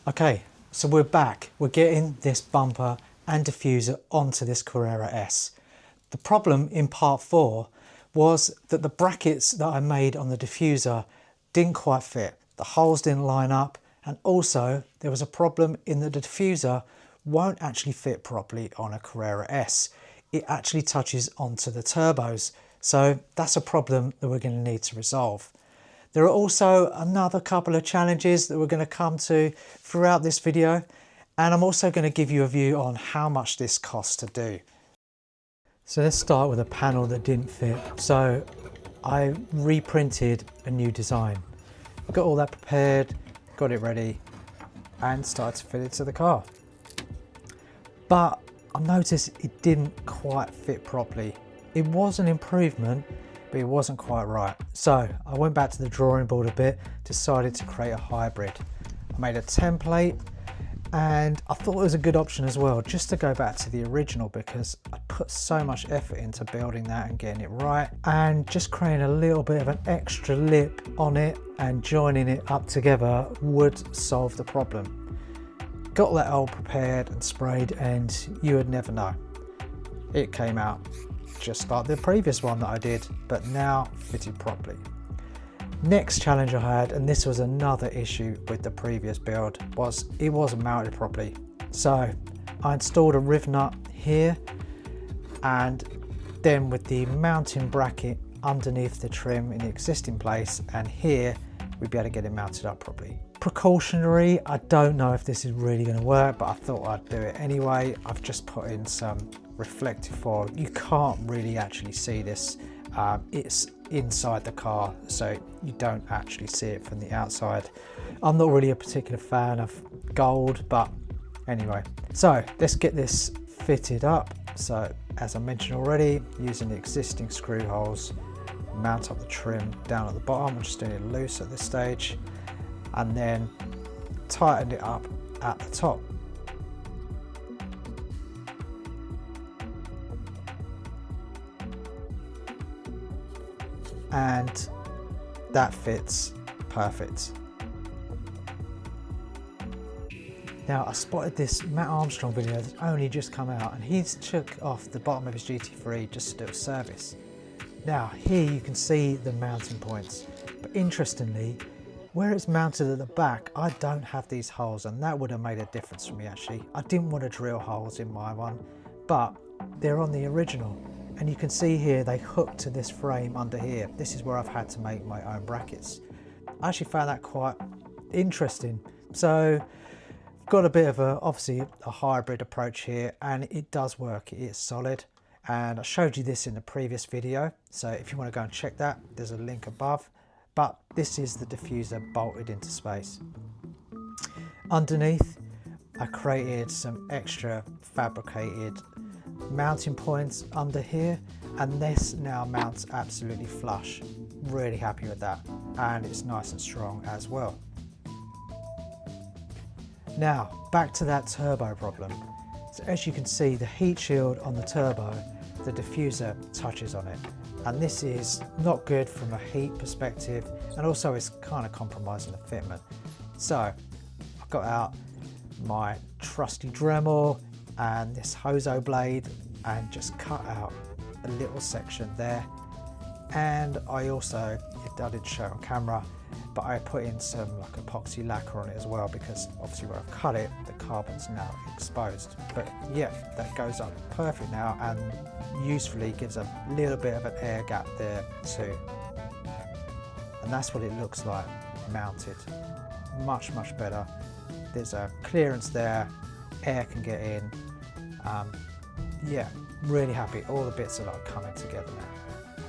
Okay, so we're back. We're getting this bumper and diffuser onto this Carrera S. The problem in part 4 was that the brackets that I made on the diffuser didn't quite fit. The holes didn't line up, and also there was a problem in that the diffuser won't actually fit properly on a Carrera S. It actually touches onto the turbos, so that's a problem that we're going to need to resolve. There are also another couple of challenges that we're going to come to throughout this video, and I'm also going to give you a view on how much this costs to do. So let's start with a panel that didn't fit. So I reprinted a new design. Got all that prepared, got it ready, and started to fit it to the car. But I noticed it didn't quite fit properly. It was an improvement, but it wasn't quite right. So I went back to the drawing board a bit, decided to create a hybrid. I made a template, and I thought it was a good option as well, just to go back to the original, because I put so much effort into building that and getting it right, and just creating a little bit of an extra lip on it and joining it up together would solve the problem. Got that all prepared and sprayed, and you would never know. It came out just like the previous one that I did, but now fitted properly. Next challenge I had, and this was another issue with the previous build, was it wasn't mounted properly. So I installed a riv nut here, and then with the mounting bracket underneath the trim in the existing place, and here we'd be able to get it mounted up properly. Precautionary, I don't know if this is really going to work, but I thought I'd do it anyway. I've just put in some reflective foil. You can't really actually see this. It's inside the car, so you don't actually see it from the outside. I'm not really a particular fan of gold, but anyway. So let's get this fitted up. So as I mentioned already, using the existing screw holes, mount up the trim down at the bottom. I'm just doing it loose at this stage, and then tighten it up at the top. And that fits perfect. Now I spotted this Matt Armstrong video that's only just come out, and he's took off the bottom of his GT3 just to do a service. Now here you can see the mounting points, but interestingly, where it's mounted at the back, I don't have these holes, and that would have made a difference for me actually. I didn't want to drill holes in my one, but they're on the original. And you can see here they hook to this frame under here. This is where I've had to make my own brackets. I actually found that quite interesting. So I've got a bit of obviously a hybrid approach here, and it does work. It is solid, and I showed you this in the previous video, so if you want to go and check that, there's a link above. But this is the diffuser bolted into space. Underneath, I created some extra fabricated mounting points under here, and this now mounts absolutely flush. Really happy with that, and it's nice and strong as well. Now back to that turbo problem. So as you can see, the heat shield on the turbo, the diffuser touches on it, and this is not good from a heat perspective, and also it's kind of compromising the fitment. So I've got out my trusty Dremel and this Hoso blade and just cut out a little section there. And I also, I didn't show on camera, but I put in some like epoxy lacquer on it as well, because obviously where I've cut it, the carbon's now exposed. But yeah, that goes up perfect now, and usefully gives a little bit of an air gap there too. And that's what it looks like mounted. Much better. There's a clearance there, air can get in. Yeah, really happy. All the bits are like coming together now.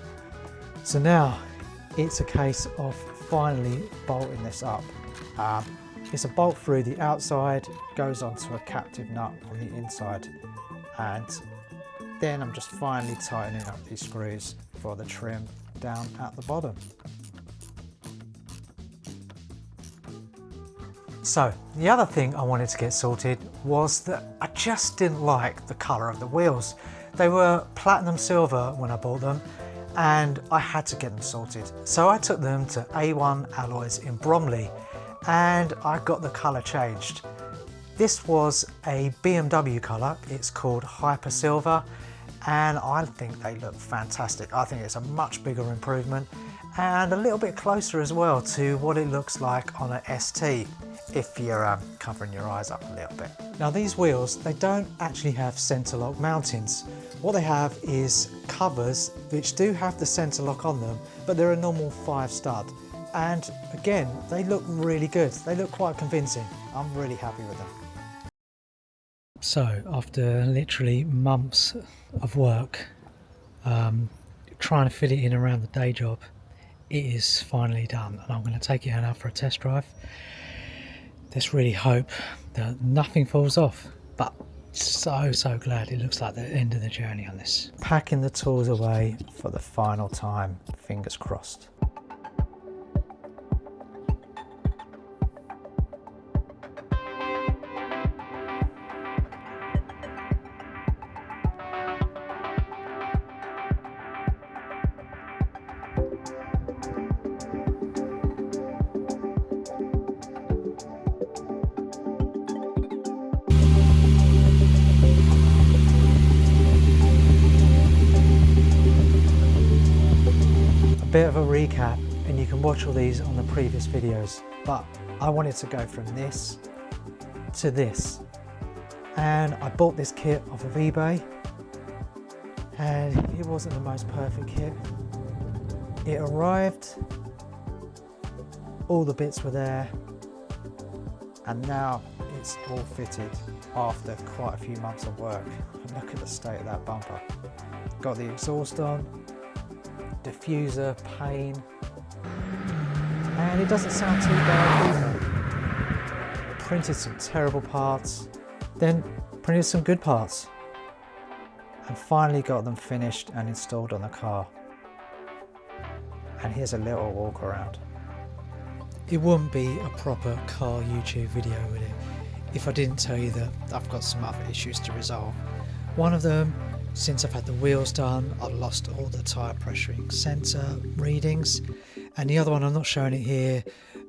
So now it's a case of finally bolting this up. It's a bolt through the outside, goes onto a captive nut on the inside, and then I'm just finally tightening up these screws for the trim down at the bottom. So the other thing I wanted to get sorted was that I just didn't like the colour of the wheels. They were platinum silver when I bought them, and I had to get them sorted. So I took them to A1 Alloys in Bromley, and I got the colour changed. This was a BMW colour, it's called Hyper Silver, and I think they look fantastic. I think it's a much bigger improvement and a little bit closer as well to what it looks like on an ST, if you're covering your eyes up a little bit. Now these wheels, they don't actually have centre lock mountings. What they have is covers which do have the centre lock on them, but they're a normal 5 stud. And again, they look really good. They look quite convincing. I'm really happy with them. So after literally months of work, trying to fit it in around the day job, it is finally done, and I'm going to take it out for a test drive. Let's really hope that nothing falls off, but so glad it looks like the end of the journey on this. Packing the tools away for the final time, fingers crossed. Bit of a recap, and you can watch all these on the previous videos, but I wanted to go from this to this, and I bought this kit off of eBay, and it wasn't the most perfect kit. It arrived, all the bits were there, and now it's all fitted after quite a few months of work. And look at the state of that bumper. Got the exhaust on, diffuser, pane, and it doesn't sound too bad either. Printed some terrible parts, then printed some good parts, and finally got them finished and installed on the car. And here's a little walk around. It wouldn't be a proper car YouTube video, would it, if I didn't tell you that I've got some other issues to resolve. One of them, since I've had the wheels done, I've lost all the tyre pressuring sensor readings, and the other one, I'm not showing it here,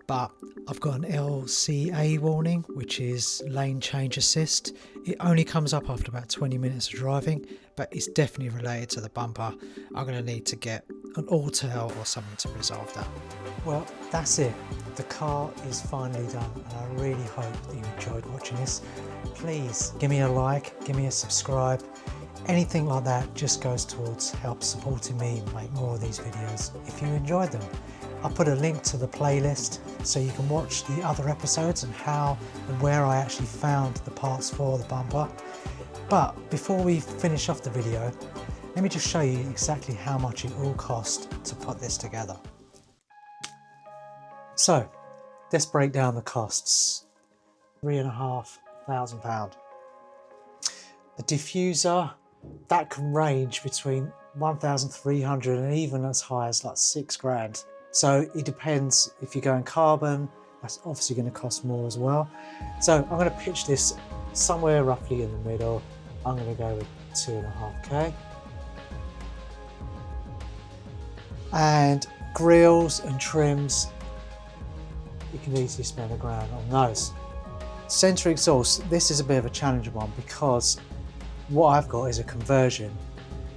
but I've got an LCA warning, which is lane change assist. It only comes up after about 20 minutes of driving, but it's definitely related to the bumper. I'm going to need to get an all-tail or something to resolve that. Well, that's it. The car is finally done, and I really hope that you enjoyed watching this. Please give me a like, give me a subscribe. Anything like that just goes towards help supporting me make more of these videos if you enjoyed them. I'll put a link to the playlist so you can watch the other episodes and how and where I actually found the parts for the bumper. But before we finish off the video, let me just show you exactly how much it all cost to put this together. So let's break down the costs. £3,500. The diffuser, that can range between 1,300 and even as high as like 6 grand. So it depends. If you're going carbon, that's obviously going to cost more as well. So I'm going to pitch this somewhere roughly in the middle. I'm going to go with 2.5k. And grills and trims, you can easily spend £1 grand on those. Centre exhaust, this is a bit of a challenging one because what I've got is a conversion.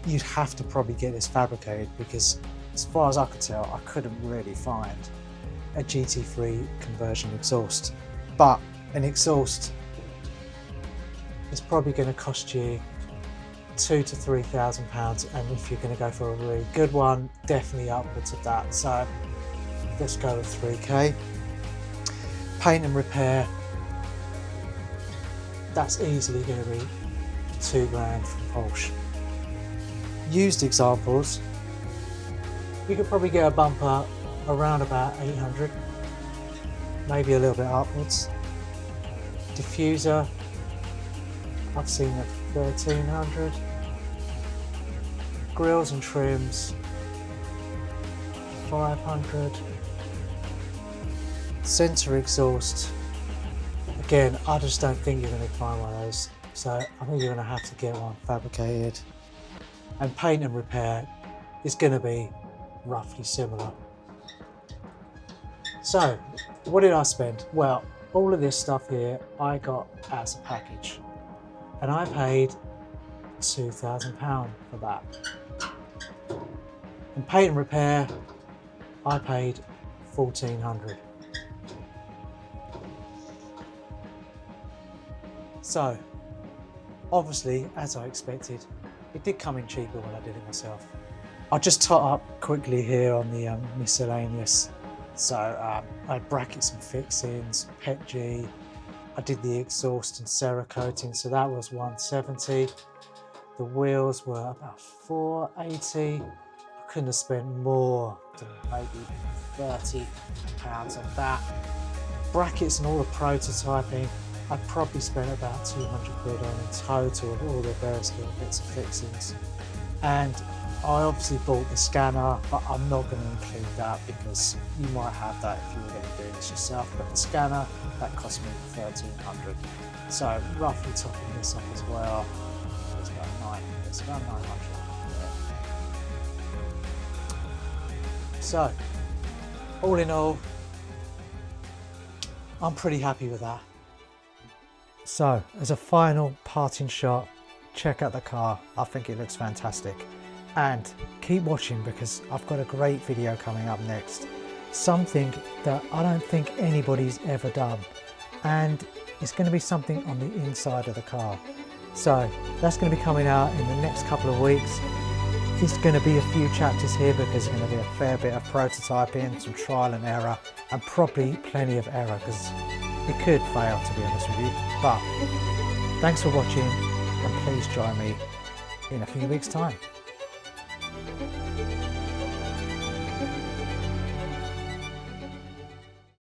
You'd have to probably get this fabricated because as far as I could tell, I couldn't really find a GT3 conversion exhaust. But an exhaust is probably going to cost you £2,000 to £3,000, and if you're going to go for a really good one, definitely upwards of that. So let's go with 3k. Paint and repair, that's easily going to be £2 grand from Porsche. Used examples, you could probably get a bumper around about 800, maybe a little bit upwards. Diffuser, I've seen at 1,300. Grills and trims, 500. Centre exhaust, again, I just don't think you're going to find one of those, so I think you're going to have to get one fabricated. And paint and repair is going to be roughly similar. So what did I spend? Well, all of this stuff here I got as a package, and I paid £2,000 for that. And paint and repair, I paid £1,400. So, obviously, as I expected, it did come in cheaper when I did it myself. I'll just tot up quickly here on the miscellaneous. So I had brackets and fixings, PET G. I did the exhaust and Cerakoting, so that was £170. The wheels were about £480. I couldn't have spent more than maybe £30 on that. Brackets and all the prototyping, I probably spent about 200 quid on in total of all the various little bits of fixings. And I obviously bought the scanner, but I'm not going to include that because you might have that if you were going to do this yourself. But the scanner, that cost me £1,300. So roughly topping this up as well, it's about 900. So, all in all, I'm pretty happy with that. So, as a final parting shot, check out the car. I think it looks fantastic. And keep watching because I've got a great video coming up next. Something that I don't think anybody's ever done. And it's going to be something on the inside of the car. So that's going to be coming out in the next couple of weeks. There's going to be a few chapters here because there's going to be a fair bit of prototyping, some trial and error, and probably plenty of error because it could fail, to be honest with you. But thanks for watching, and please join me in a few weeks' time.